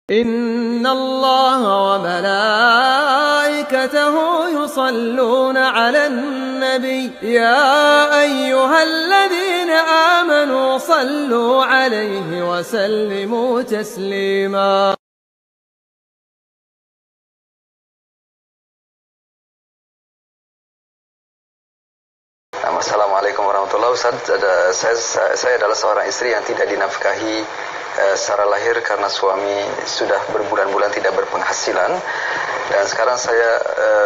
إن الله وملائكته يصلون على النبي يا أيها الذين آمنوا صلوا عليه وسلموا تسليما. Assalamualaikum warahmatullahi wabarakatuh. Saya adalah seorang istri yang tidak dinafkahi secara lahir karena suami sudah berbulan-bulan tidak berpenghasilan, dan sekarang saya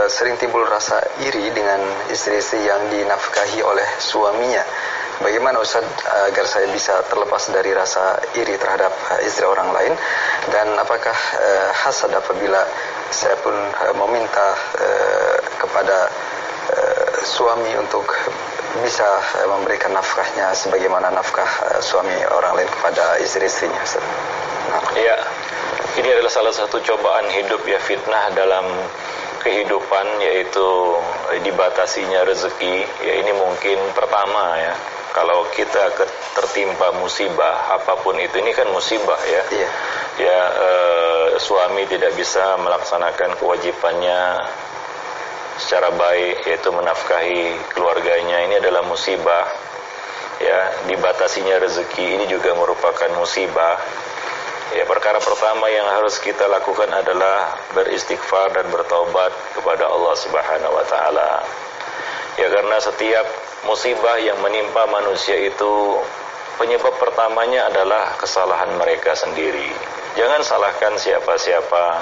sering timbul rasa iri dengan istri-istri yang dinafkahi oleh suaminya. Bagaimana Ustaz agar saya bisa terlepas dari rasa iri terhadap istri orang lain, dan apakah hasad apabila saya pun meminta kepada suami untuk bisa memberikan nafkahnya sebagaimana nafkah suami orang lain kepada istri-istrinya. Ya, ini adalah salah satu cobaan hidup, ya, fitnah dalam kehidupan, yaitu dibatasinya rezeki. Ya, ini mungkin pertama, ya, kalau kita tertimpa musibah apapun itu, ini kan musibah, ya. Iya. Ya, suami tidak bisa melaksanakan kewajibannya secara baik, yaitu menafkahi keluarganya. Ini adalah musibah, ya. Dibatasinya rezeki ini juga merupakan musibah. Ya, perkara pertama yang harus kita lakukan adalah beristighfar dan bertaubat kepada Allah Subhanahu wa taala. Ya, karena setiap musibah yang menimpa manusia itu penyebab pertamanya adalah kesalahan mereka sendiri. Jangan salahkan siapa-siapa.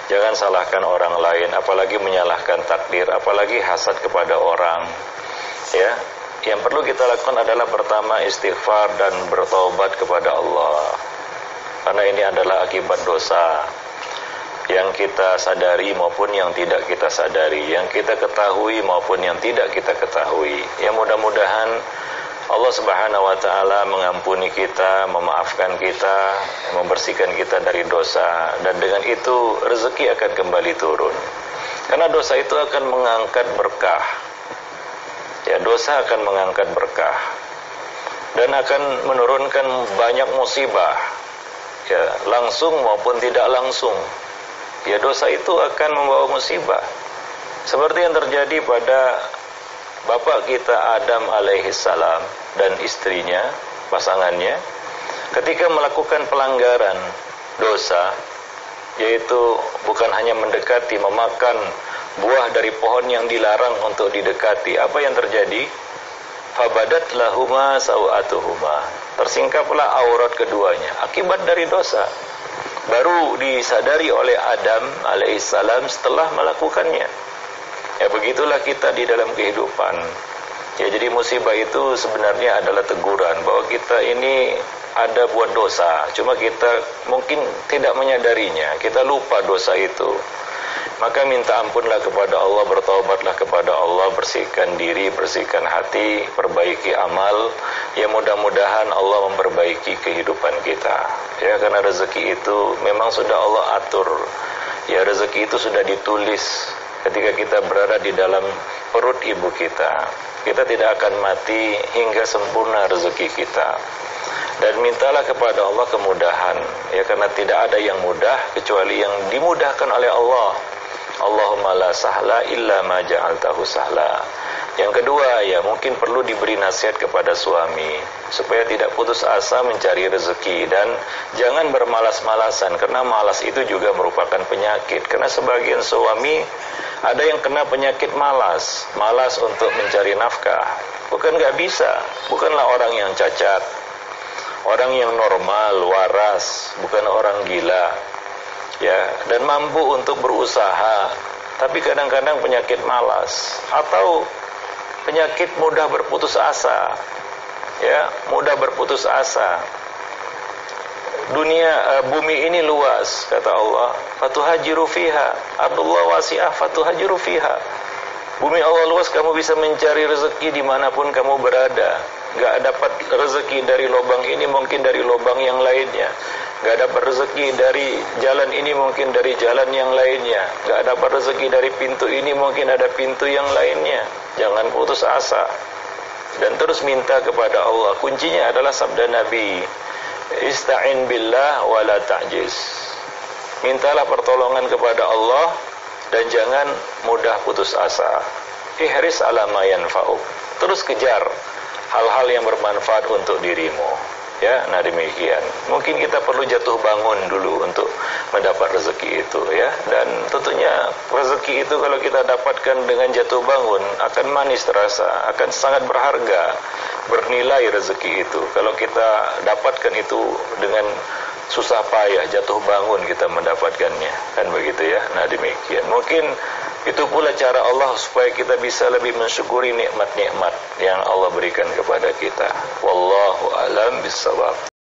Jangan salahkan orang lain, apalagi menyalahkan takdir, apalagi hasad kepada orang. Ya, yang perlu kita lakukan adalah pertama istighfar dan bertaubat kepada Allah. Karena ini adalah akibat dosa yang kita sadari maupun yang tidak kita sadari, yang kita ketahui maupun yang tidak kita ketahui. Ya, mudah-mudahan Allah Subhanahu wa taala mengampuni kita, memaafkan kita, membersihkan kita dari dosa, dan dengan itu rezeki akan kembali turun. Karena dosa itu akan mengangkat berkah. Ya, dosa akan mengangkat berkah dan akan menurunkan banyak musibah. Ya, langsung maupun tidak langsung. Ya, dosa itu akan membawa musibah. Seperti yang terjadi pada bapak kita Adam alaihissalam dan istrinya, pasangannya, ketika melakukan pelanggaran dosa, yaitu bukan hanya mendekati, memakan buah dari pohon yang dilarang untuk didekati. Apa yang terjadi? Fabadat lahuma sawatuhuma. Tersingkaplah aurat keduanya akibat dari dosa. Baru disadari oleh Adam alaihissalam setelah melakukannya. Ya, begitulah kita di dalam kehidupan. Ya, jadi musibah itu sebenarnya adalah teguran bahwa kita ini ada buat dosa, cuma kita mungkin tidak menyadarinya, kita lupa dosa itu. Maka minta ampunlah kepada Allah, bertaubatlah kepada Allah, bersihkan diri, bersihkan hati, perbaiki amal. Ya, mudah-mudahan Allah memperbaiki kehidupan kita. Ya, karena rezeki itu memang sudah Allah atur. Ya, rezeki itu sudah ditulis ketika kita berada di dalam perut ibu kita. Kita tidak akan mati hingga sempurna rezeki kita. Dan mintalah kepada Allah kemudahan, ya, karena tidak ada yang mudah kecuali yang dimudahkan oleh Allah. Allahumma la sahla illa ma ja'altahu sahla. Yang kedua, ya, mungkin perlu diberi nasihat kepada suami supaya tidak putus asa mencari rezeki, dan jangan bermalas-malasan, karena malas itu juga merupakan penyakit. Karena sebagian suami ada yang kena penyakit malas untuk mencari nafkah. Bukan nggak bisa, bukanlah orang yang cacat, orang yang normal, waras, bukan orang gila, ya, dan mampu untuk berusaha. Tapi kadang-kadang penyakit malas atau penyakit mudah berputus asa, ya, mudah berputus asa. Bumi ini luas, kata Allah, fatuhajiru fiha, ardullah wasi'ah fatuhajiru fiha. Bumi Allah luas, kamu bisa mencari rezeki dimanapun kamu berada. Gak dapat rezeki dari lubang ini, mungkin dari lubang yang lainnya. Gak dapat rezeki dari jalan ini, mungkin dari jalan yang lainnya. Gak dapat rezeki dari pintu ini, mungkin ada pintu yang lainnya. Jangan putus asa dan terus minta kepada Allah. Kuncinya adalah sabda Nabi, Ista'in billah wa la ta'jiz. mintalah pertolongan kepada Allah dan jangan mudah putus asa. Ihris ala ma yanfa'uk. Terus kejar hal-hal yang bermanfaat untuk dirimu. Ya, nah demikian. Mungkin kita perlu jatuh bangun dulu untuk mendapat rezeki itu, ya. Dan tentunya rezeki itu kalau kita dapatkan dengan jatuh bangun akan manis terasa, akan sangat berharga, bernilai rezeki itu. Kalau kita dapatkan itu dengan susah payah, jatuh bangun kita mendapatkannya, kan begitu ya. Nah demikian. Mungkin itu pula cara Allah supaya kita bisa lebih mensyukuri nikmat-nikmat yang Allah berikan kepada kita. Wallahu a'lam bishawab.